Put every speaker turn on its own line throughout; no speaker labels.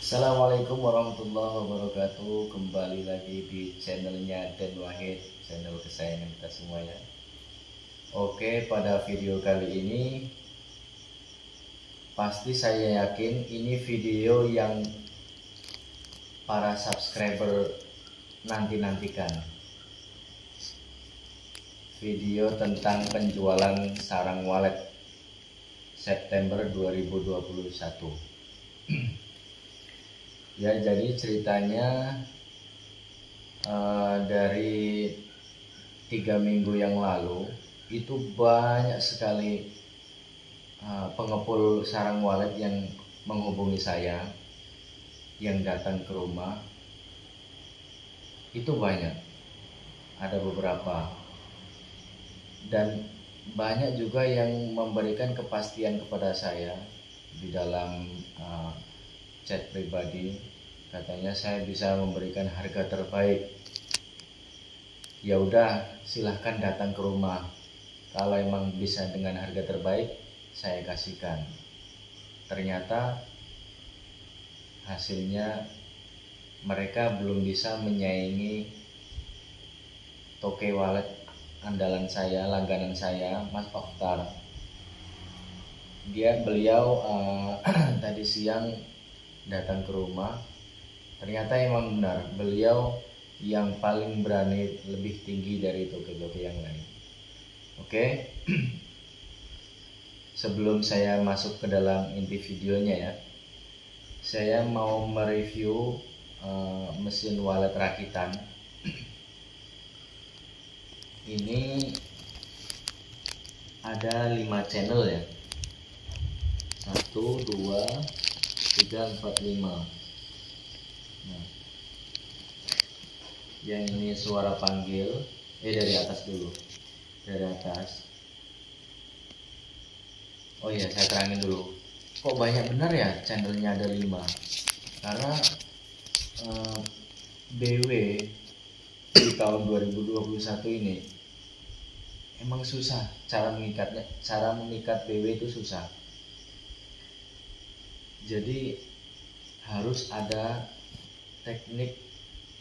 Assalamualaikum warahmatullahi wabarakatuh. Kembali lagi di channelnya Den Wahid, channel kesayangan kita semuanya. Oke, pada video kali ini pasti saya yakin ini video yang para subscriber nanti-nantikan. Video tentang penjualan sarang walet September 2021. Ya, jadi ceritanya dari 3 minggu yang lalu itu banyak sekali pengepul sarang walet yang menghubungi saya, yang datang ke rumah. Itu banyak, ada beberapa, dan banyak juga yang memberikan kepastian kepada saya di dalam chat pribadi. Katanya saya bisa memberikan harga terbaik. Ya udah, silahkan datang ke rumah. Kalau emang bisa dengan harga terbaik, saya kasihkan. Ternyata hasilnya mereka belum bisa menyaingi toke walet andalan saya, langganan saya, Mas Oktar. Beliau tadi siang datang ke rumah. Ternyata emang benar, beliau yang paling berani, lebih tinggi dari toke-toke yang lain. Oke. Sebelum saya masuk ke dalam inti videonya ya, saya mau mereview mesin walet rakitan. Ini ada 5 channel ya, 1, 2, 3, 4, 5. Nah, yang ini suara panggil. Dari atas dulu, dari atas. Oh iya, saya terangin dulu, kok banyak benar ya channelnya ada 5. Karena BW di tahun 2021 ini emang susah cara mengikatnya. Cara mengikat BW itu susah. Jadi harus ada teknik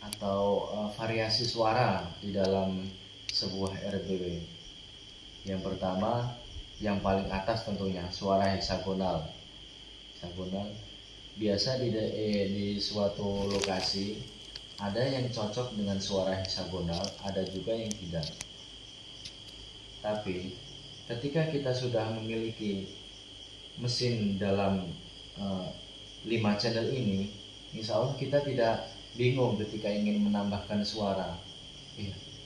atau variasi suara di dalam sebuah RBW. Yang pertama, yang paling atas tentunya suara heksagonal. Biasa di suatu lokasi ada yang cocok dengan suara heksagonal, ada juga yang tidak. Tapi ketika kita sudah memiliki mesin dalam 5 channel ini, insya Allah kita tidak bingung ketika ingin menambahkan suara.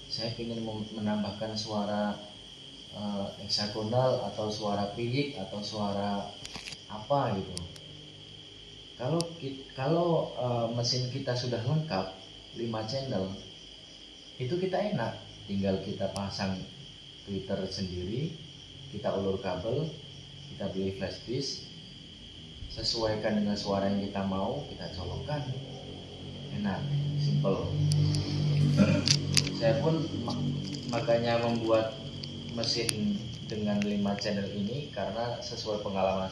Saya ingin menambahkan suara heksagonal atau suara piyik atau suara apa gitu. Kalau mesin kita sudah lengkap 5 channel, itu kita enak, tinggal kita pasang tweeter sendiri, kita ulur kabel, kita beli flash disk, sesuaikan dengan suara yang kita mau, kita colokkan. Enak, simple. Saya pun makanya membuat mesin dengan 5 channel ini karena sesuai pengalaman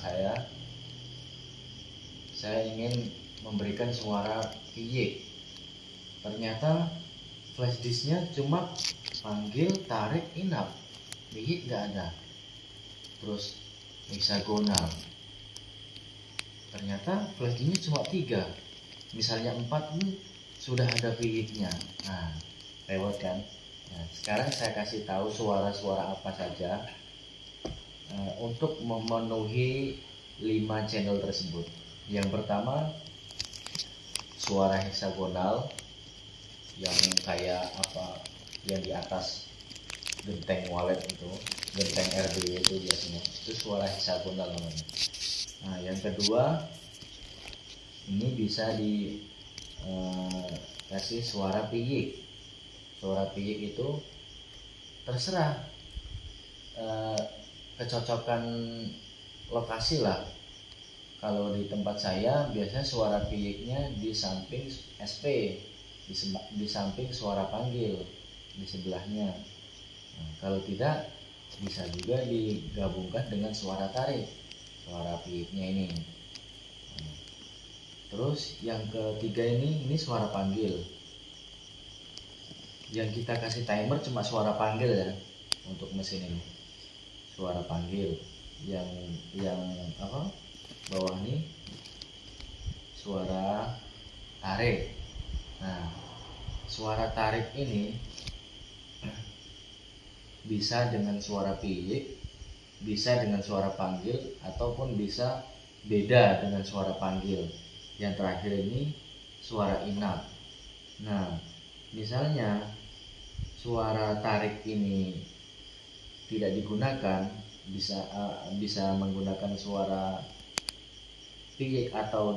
saya ingin memberikan suara piyik. Ternyata flash disknya cuma panggil, tarik, inap, piyik nggak ada. Terus heksagonal, ternyata flash disknya cuma 3, misalnya 4 pun sudah ada piyiknya. Nah, lewat kan. Nah, sekarang saya kasih tahu suara-suara apa saja untuk memenuhi 5 channel tersebut. Yang pertama, suara heksagonal yang kayak apa, yang di atas genteng walet itu, genteng RBW itu biasanya, itu suara heksagonal namanya. Nah, yang kedua, ini bisa kasih suara piyik. Suara piyik itu terserah kecocokan lokasi lah. Kalau di tempat saya biasanya suara piyiknya di samping SP, di samping suara panggil, di sebelahnya. Nah, kalau tidak, bisa juga digabungkan dengan suara tarik, suara piyiknya ini. Terus yang ketiga ini suara panggil. Yang kita kasih timer cuma suara panggil ya untuk mesin ini. Suara panggil. Yang apa? Bawah nih suara tarik. Nah, suara tarik ini bisa dengan suara piyik, bisa dengan suara panggil, ataupun bisa beda dengan suara panggil. Yang terakhir ini suara inap. Nah, misalnya suara tarik ini tidak digunakan, bisa menggunakan suara piyik atau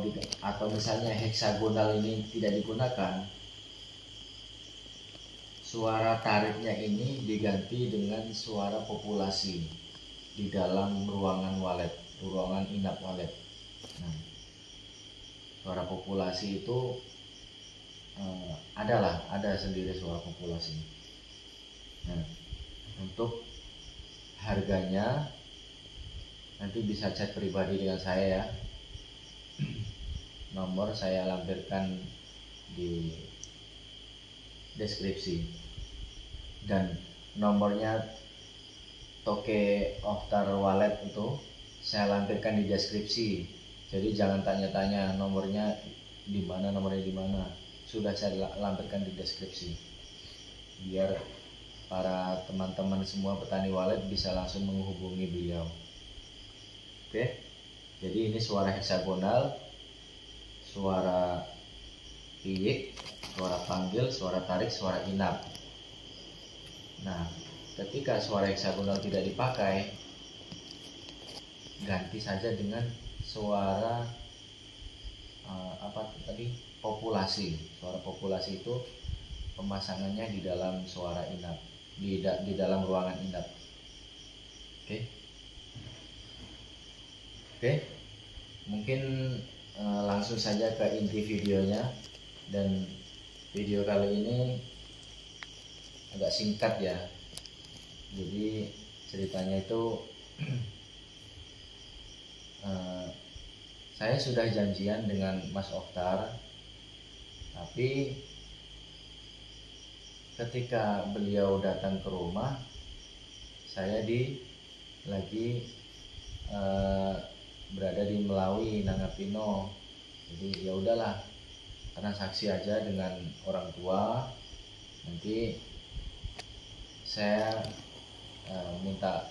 misalnya heksagonal ini tidak digunakan, suara tariknya ini diganti dengan suara populasi di dalam ruangan walet, ruangan inap walet. Nah, suara populasi itu ada sendiri suara populasi. Nah, untuk harganya nanti bisa chat pribadi dengan saya ya. Nomor saya lampirkan di deskripsi, dan nomornya Toke Ohtar Wallet itu saya lampirkan di deskripsi. Jadi jangan tanya-tanya nomornya di mana, sudah saya lampirkan di deskripsi biar para teman-teman semua petani wallet bisa langsung menghubungi beliau. Oke, jadi ini suara heksagonal, suara piyik, suara panggil, suara tarik, suara inap. Nah, ketika suara heksagonal tidak dipakai, ganti saja dengan suara populasi. Suara populasi itu pemasangannya di dalam suara inap, di dalam ruangan inap. Oke, mungkin langsung saja ke inti videonya. Dan video kali ini agak singkat ya. Jadi ceritanya itu saya sudah janjian dengan Mas Ohtar, tapi ketika beliau datang ke rumah, saya lagi berada di Melawi, Nangapino. Jadi ya udahlah, transaksi aja dengan orang tua. Nanti saya minta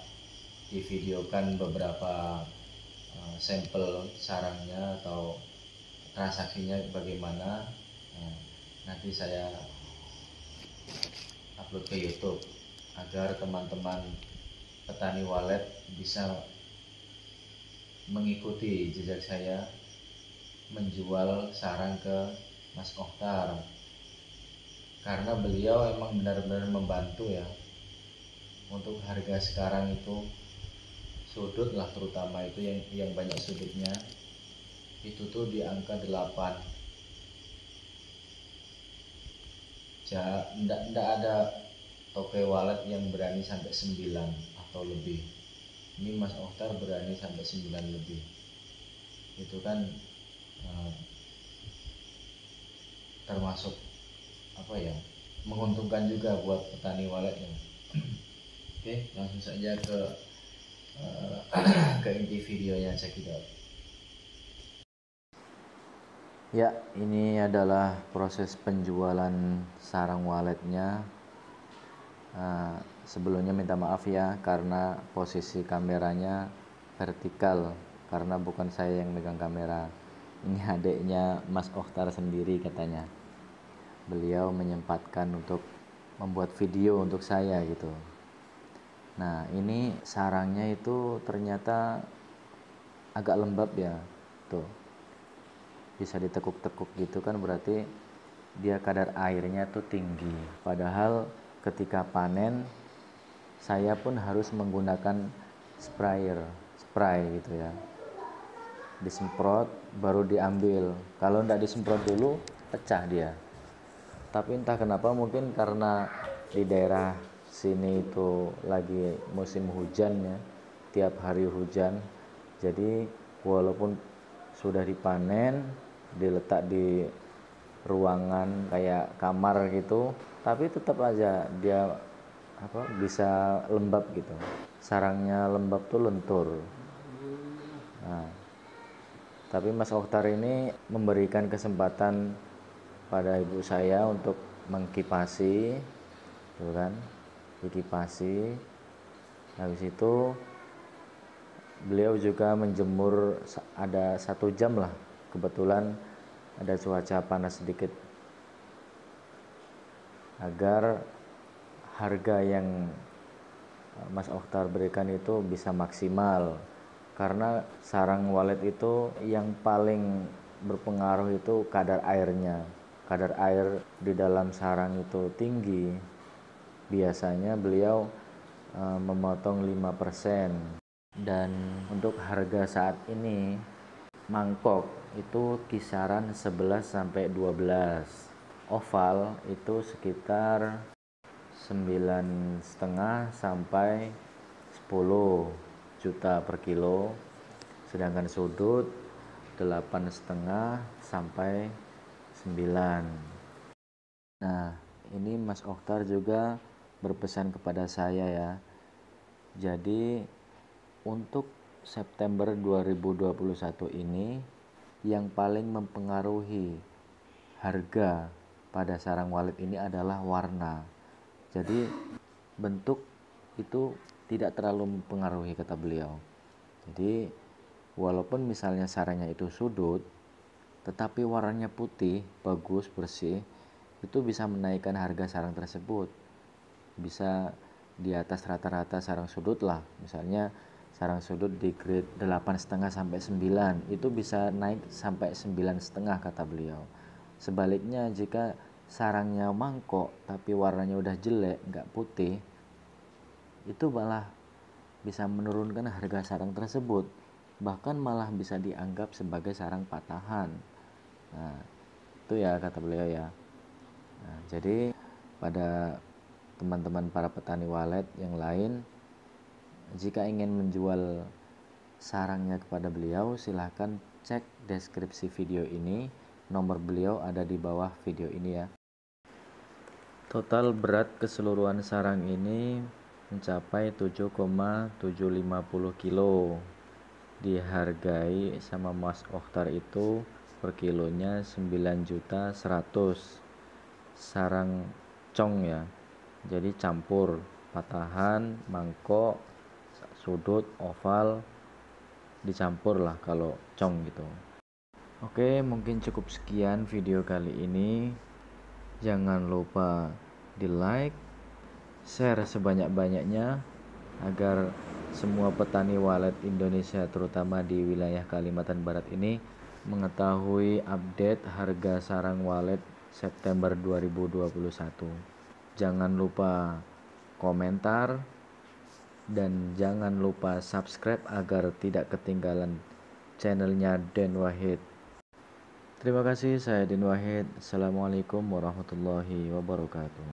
divideokan beberapa sampel sarangnya atau transaksinya bagaimana. Nanti saya upload ke YouTube agar teman-teman petani wallet bisa mengikuti jejak saya menjual sarang ke Mas Ohtar, karena beliau emang benar-benar membantu ya. Untuk harga sekarang itu sudut lah, terutama itu yang banyak sudutnya itu tuh di angka 8. Nggak ada Toke wallet yang berani sampai 9 atau lebih. Ini Mas Ohtar berani sampai 9 lebih. Itu kan termasuk menguntungkan juga buat petani walletnya. Oke, langsung saja ke inti videonya, cekidot. Ya, ini adalah proses penjualan sarang walletnya. Sebelumnya minta maaf ya karena posisi kameranya vertikal, karena bukan saya yang megang kamera. Ini adiknya Mas Ohtar sendiri katanya. Beliau menyempatkan untuk membuat video untuk saya gitu. Nah, ini sarangnya itu ternyata agak lembab ya. Tuh. Bisa ditekuk-tekuk gitu kan, berarti dia kadar airnya tuh tinggi. Padahal ketika panen saya pun harus menggunakan spray gitu ya. Disemprot baru diambil. Kalau enggak disemprot dulu pecah dia. Tapi entah kenapa, mungkin karena di daerah sini itu lagi musim hujan ya, tiap hari hujan. Jadi walaupun sudah dipanen diletak di ruangan kayak kamar gitu, tapi tetap aja dia bisa lembab gitu. Sarangnya lembab tuh lentur. Nah, tapi Mas Oktar ini memberikan kesempatan pada ibu saya untuk mengkipasi, tuh kan, dikipasi. Habis itu beliau juga menjemur ada 1 jam lah, kebetulan ada cuaca panas sedikit, agar harga yang Mas Oktar berikan itu bisa maksimal. Karena sarang walet itu yang paling berpengaruh itu kadar airnya. Kadar air di dalam sarang itu tinggi, biasanya beliau memotong 5%. Dan untuk harga saat ini mangkok itu kisaran 11 sampai 12. Oval itu sekitar 9,5 sampai 10 juta per kilo, sedangkan sudut 8,5 sampai 9. Nah, ini Mas Oktar juga berpesan kepada saya ya. Jadi untuk September 2021 ini yang paling mempengaruhi harga pada sarang walet ini adalah warna. Jadi bentuk itu tidak terlalu mempengaruhi, kata beliau. Jadi walaupun misalnya sarangnya itu sudut, tetapi warnanya putih, bagus, bersih, itu bisa menaikkan harga sarang tersebut. Bisa di atas rata-rata sarang sudut lah. Misalnya sarang sudut di grade 8,5 sampai 9, itu bisa naik sampai 9,5, kata beliau. Sebaliknya jika sarangnya mangkok tapi warnanya udah jelek, nggak putih, itu malah bisa menurunkan harga sarang tersebut, bahkan malah bisa dianggap sebagai sarang patahan. Nah, itu ya kata beliau ya. Nah, jadi pada teman-teman para petani walet yang lain, jika ingin menjual sarangnya kepada beliau, silahkan cek deskripsi video ini. Nomor beliau ada di bawah video ini ya. Total berat keseluruhan sarang ini mencapai 7,750 kilo. Dihargai sama Mas Oktar itu per kilonya 9.100.000. Sarang cong ya. Jadi campur patahan, mangkok, sudut, oval, dicampur lah kalau cong gitu. Oke, mungkin cukup sekian video kali ini. Jangan lupa di like, share sebanyak-banyaknya agar semua petani walet Indonesia, terutama di wilayah Kalimantan Barat ini, mengetahui update harga sarang walet September 2021. Jangan lupa komentar dan jangan lupa subscribe agar tidak ketinggalan channelnya Den Wahid. Terima kasih, saya Den Wahid. Assalamualaikum warahmatullahi wabarakatuh.